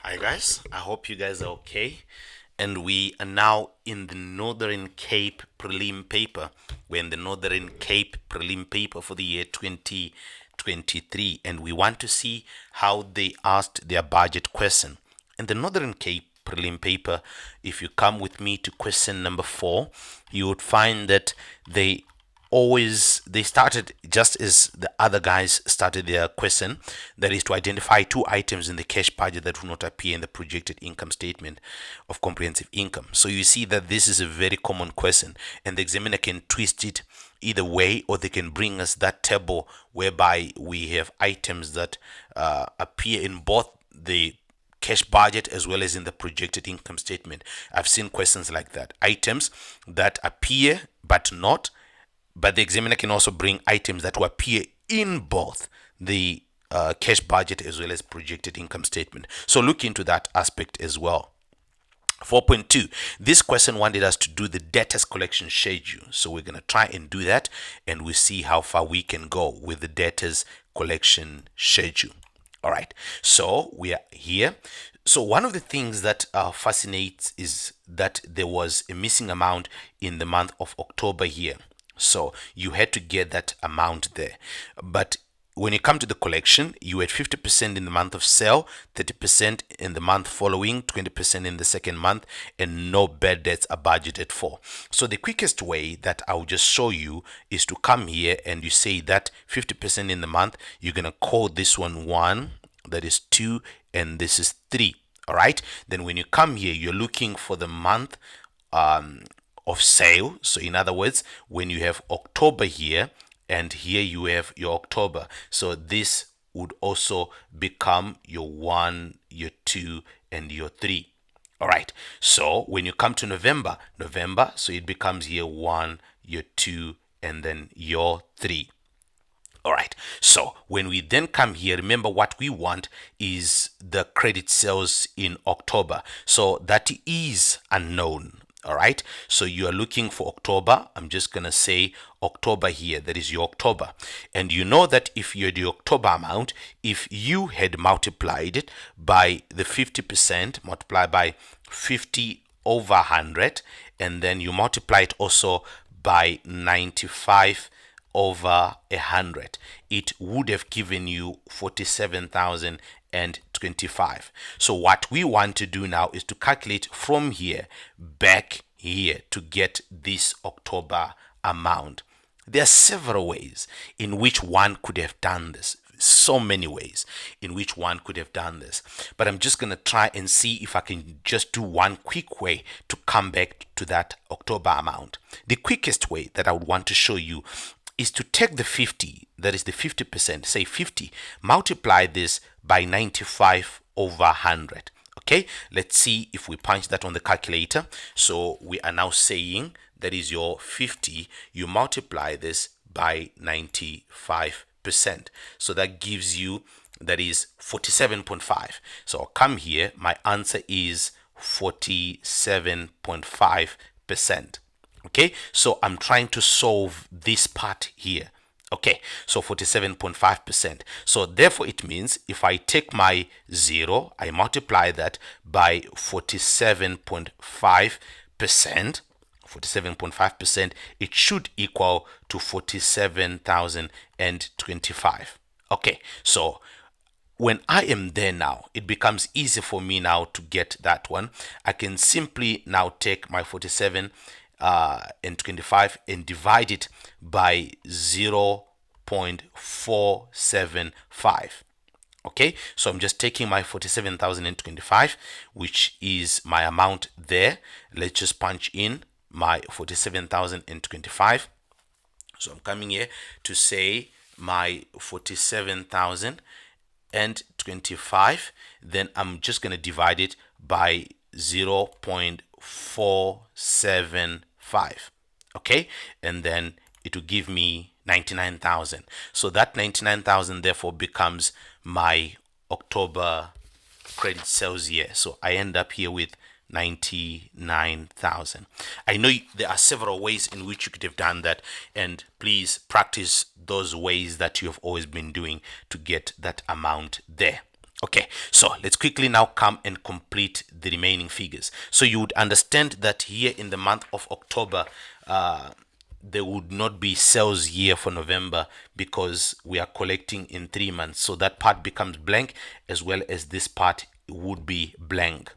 Hi guys, I hope you guys are okay. And we are now in the Northern Cape Prelim paper. We're in the Northern Cape Prelim paper for the year 2023, and we want to see how they asked their budget question. In the Northern Cape Prelim paper, if you come with me to question number 4, you would find that they started just as the other guys started their question, that is to identify two items in the cash budget that will not appear in the projected income statement of comprehensive income. So you see that this is a very common question, and the examiner can twist it either way, or they can bring us that table whereby we have items that appear in both the cash budget as well as in the projected income statement. I've seen questions like that, items that appear but the examiner can also bring items that will appear in both the cash budget as well as projected income statement. So look into that aspect as well. 4.2, this question wanted us to do the debtors collection schedule. So we're going to try and do that, and we'll see how far we can go with the debtors collection schedule. All right, so we are here. So one of the things that fascinates is that there was a missing amount in the month of October here. So you had to get that amount there. But when you come to the collection, you had 50% in the month of sale, 30% in the month following, 20% in the second month, and no bad debts are budgeted for. So the quickest way that I'll just show you is to come here and you say that 50% in the month, you're going to call this one 1, that is 2, and this is 3. All right. Then when you come here, you're looking for the month of sale. So in other words, when you have October here and here you have your October, so this would also become your 1, your 2, and your 3. All right, so when you come to November, so it becomes here 1, your 2, and then your 3. All right, so when we then come here, remember what we want is the credit sales in October. So that is unknown. All right, so you are looking for October. I'm just gonna say October here, that is your October. And you know that if you're the October amount, if you had multiplied it by the 50%, multiplied by 50 over 100, and then you multiply it also by 95 over 100, it would have given you 47,025. So what we want to do now is to calculate from here back here to get this October amount. There are several ways in which one could have done this. So many ways in which one could have done this, but I'm just going to try and see if I can just do one quick way to come back to that October amount. The quickest way that I would want to show you is to take the 50, that is the 50%, say 50, multiply this by 95 over 100. Okay, let's see if we punch that on the calculator. So we are now saying that is your 50, you multiply this by 95%. So that gives you, that is 47.5. So I'll come here, my answer is 47.5%. Okay, so I'm trying to solve this part here. Okay, so 47.5%. So therefore it means if I take my 0, I multiply that by 47.5%, 47.5%, it should equal to 47,025. Okay, so when I am there now, it becomes easy for me now to get that one. I can simply now take my 47 and 25 and divide it by 0.475. Okay, so I'm just taking my 47,025, which is my amount there. Let's just punch in my 47,025. So I'm coming here to say my 47,025, then I'm just going to divide it by 0.475. Okay, and then it will give me 99,000. So that 99,000 therefore becomes my October credit sales year. So I end up here with 99,000. I know there are several ways in which you could have done that, and please practice those ways that you have always been doing to get that amount there. Okay, so let's quickly now come and complete the remaining figures. So you would understand that here in the month of October, there would not be sales here for November because we are collecting in 3 months. So that part becomes blank, as well as this part would be blank.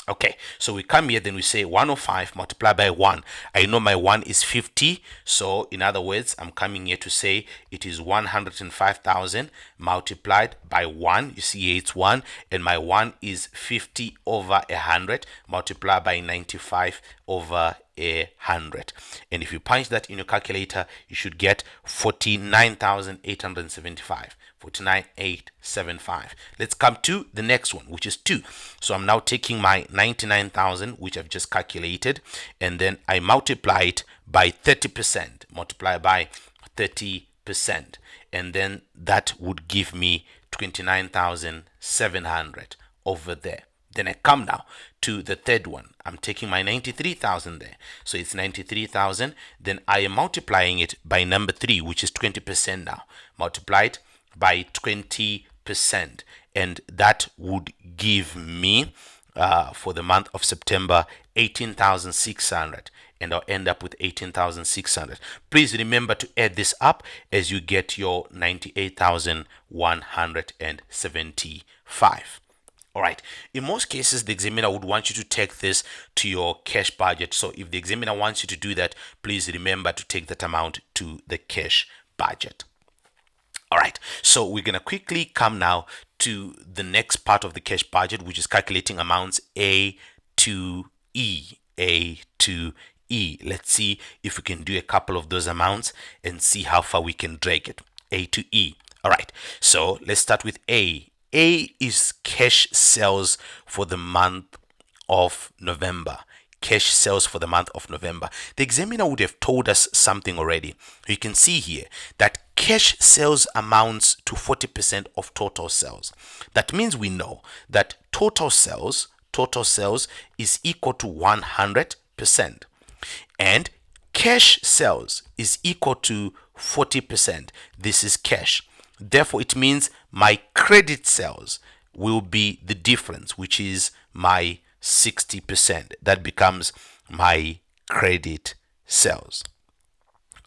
Okay, so we come here, then we say 105 multiplied by 1. I know my 1 is 50. So in other words, I'm coming here to say it is 105,000 multiplied by 1. You see here it's 1. And my 1 is 50 over 100 multiplied by 95 over 100. And if you punch that in your calculator, you should get 49,875. 49,875. Let's come to the next one, which is 2. So I'm now taking my 99,000, which I've just calculated, and then I multiply it by 30%. Multiply by 30%. And then that would give me 29,700 over there. Then I come now to the third one. I'm taking my 93,000 there. So it's 93,000. Then I am multiplying it by number 3, which is 20% now. Multiplied by 20%. And that would give me, for the month of September, 18,600. And I'll end up with 18,600. Please remember to add this up as you get your 98,175. All right. In most cases, the examiner would want you to take this to your cash budget. So if the examiner wants you to do that, please remember to take that amount to the cash budget. All right. So we're going to quickly come now to the next part of the cash budget, which is calculating amounts A to E. A to E. Let's see if we can do a couple of those amounts and see how far we can drag it. A to E. All right. So let's start with A. A is cash sales for the month of November. Cash sales for the month of November. The examiner would have told us something already. You can see here that cash sales amounts to 40% of total sales. That means we know that total sales is equal to 100%. And cash sales is equal to 40%. This is cash. Therefore, it means my credit sales will be the difference, which is my 60%. That becomes my credit sales.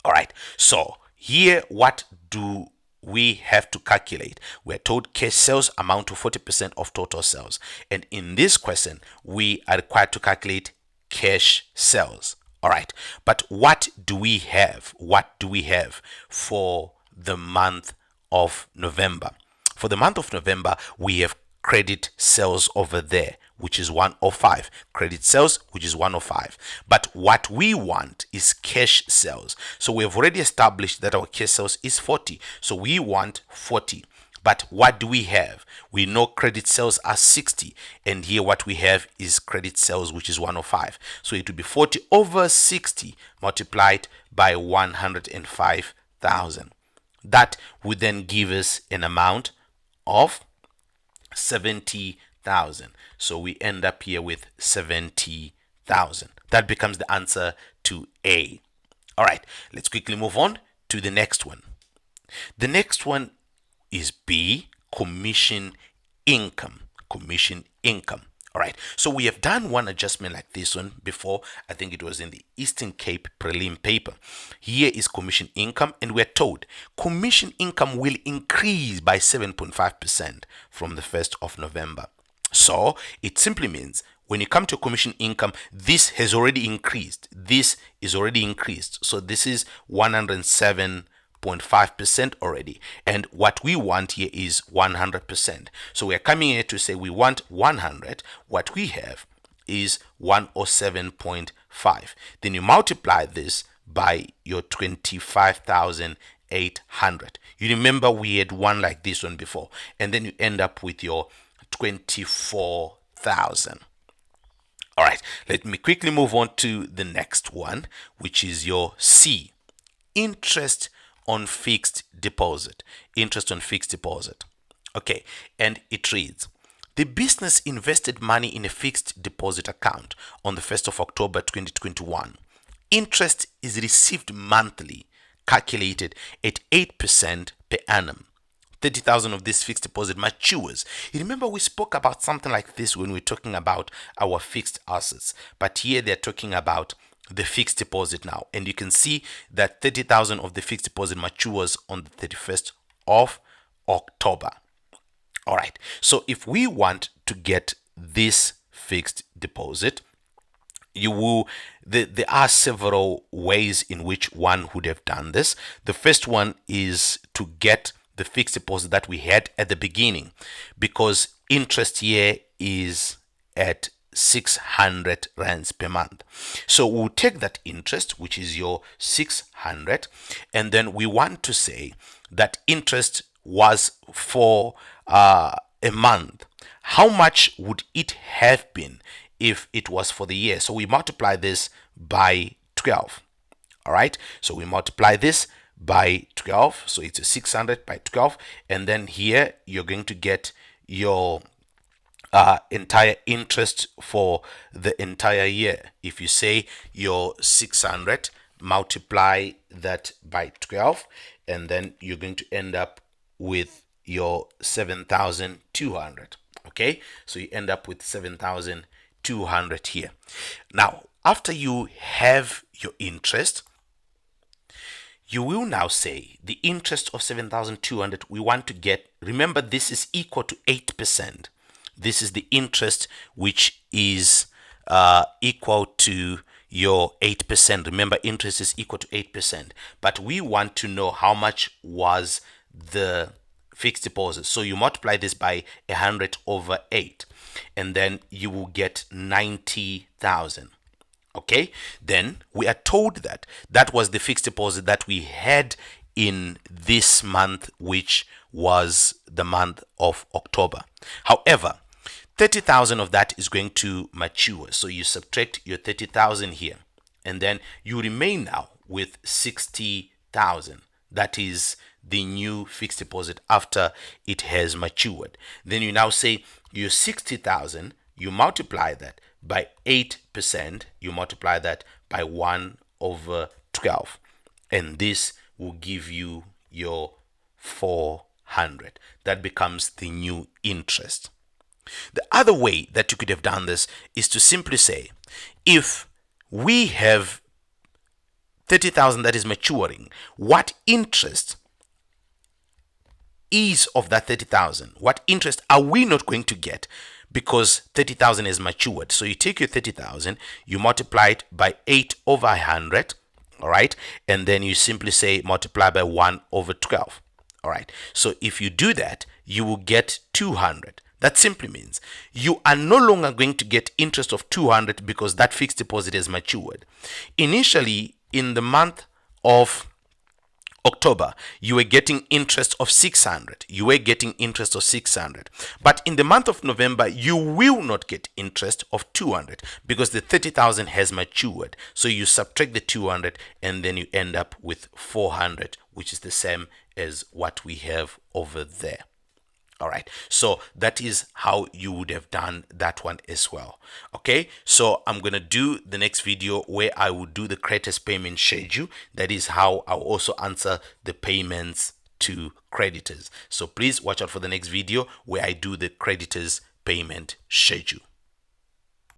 All right. So here, what do we have to calculate? We're told cash sales amount to 40% of total sales. And in this question, we are required to calculate cash sales. All right. But what do we have? What do we have for the month of November? For the month of November, we have credit sales over there, which is 105. Credit sales, which is 105. But what we want is cash sales. So we have already established that our cash sales is 40. So we want 40. But what do we have? We know credit sales are 60. And here what we have is credit sales, which is 105. So it will be 40 over 60 multiplied by 105,000. That would then give us an amount of 70,000. So we end up here with 70,000. That becomes the answer to A. All right, let's quickly move on to the next one. The next one is B, commission income. Commission income. All right, so we have done one adjustment like this one before. I think it was in the Eastern Cape Prelim paper. Here is commission income, and we're told commission income will increase by 7.5% from the 1st of November. So it simply means when you come to commission income, this has already increased. This is already increased. So this is 107.5% already, and what we want here is 100%. So we are coming here to say we want 100. What we have is 107.5. Then you multiply this by your 25,800. You remember we had one like this one before, and then you end up with your 24,000. All right, let me quickly move on to the next one, which is your C, interest on fixed deposit. Interest on fixed deposit. Okay, and it reads, the business invested money in a fixed deposit account on the 1st of October 2021. Interest is received monthly, calculated at 8% per annum. 30,000 of this fixed deposit matures. You remember we spoke about something like this when we were talking about our fixed assets, but here they're talking about the fixed deposit now, and you can see that 30,000 of the fixed deposit matures on the 31st of October. All right, so if we want to get this fixed deposit, there are several ways in which one would have done this. The first one is to get the fixed deposit that we had at the beginning, because interest here is at 600 rands per month. So we'll take that interest, which is your 600, and then we want to say that interest was for a month. How much would it have been if it was for the year? So we multiply this by 12. All right, so we multiply this by 12, so it's a 600 by 12, and then here you're going to get your entire interest for the entire year. If you say your 600, multiply that by 12, and then you're going to end up with your 7,200. Okay, so you end up with 7,200 here. Now, after you have your interest, you will now say the interest of 7,200 we want to get. Remember, this is equal to 8%. This is the interest which is equal to your 8%. Remember, interest is equal to 8%. But we want to know how much was the fixed deposit. So you multiply this by 100 over 8, and then you will get 90,000. Okay, then we are told that that was the fixed deposit that we had in this month, which was the month of October. However, 30,000 of that is going to mature. So you subtract your 30,000 here, and then you remain now with 60,000. That is the new fixed deposit after it has matured. Then you now say your 60,000, you multiply that by 8%, you multiply that by 1 over 12, and this will give you your 400. That becomes the new interest. The other way that you could have done this is to simply say, if we have 30,000 that is maturing, what interest is of that 30,000? What interest are we not going to get? Because 30,000 is matured. So you take your 30,000, you multiply it by 8 over 100, all right? And then you simply say multiply by 1 over 12, all right? So if you do that, you will get 200. That simply means you are no longer going to get interest of 200 because that fixed deposit is matured. Initially, in the month of October, you were getting interest of 600. You were getting interest of 600. But in the month of November, you will not get interest of 200 because the 30,000 has matured. So you subtract the 200 and then you end up with 400, which is the same as what we have over there. All right, so that is how you would have done that one as well. Okay, so I'm gonna do the next video where I will do the creditors payment schedule. That is how I'll also answer the payments to creditors. So please watch out for the next video where I do the creditors payment schedule.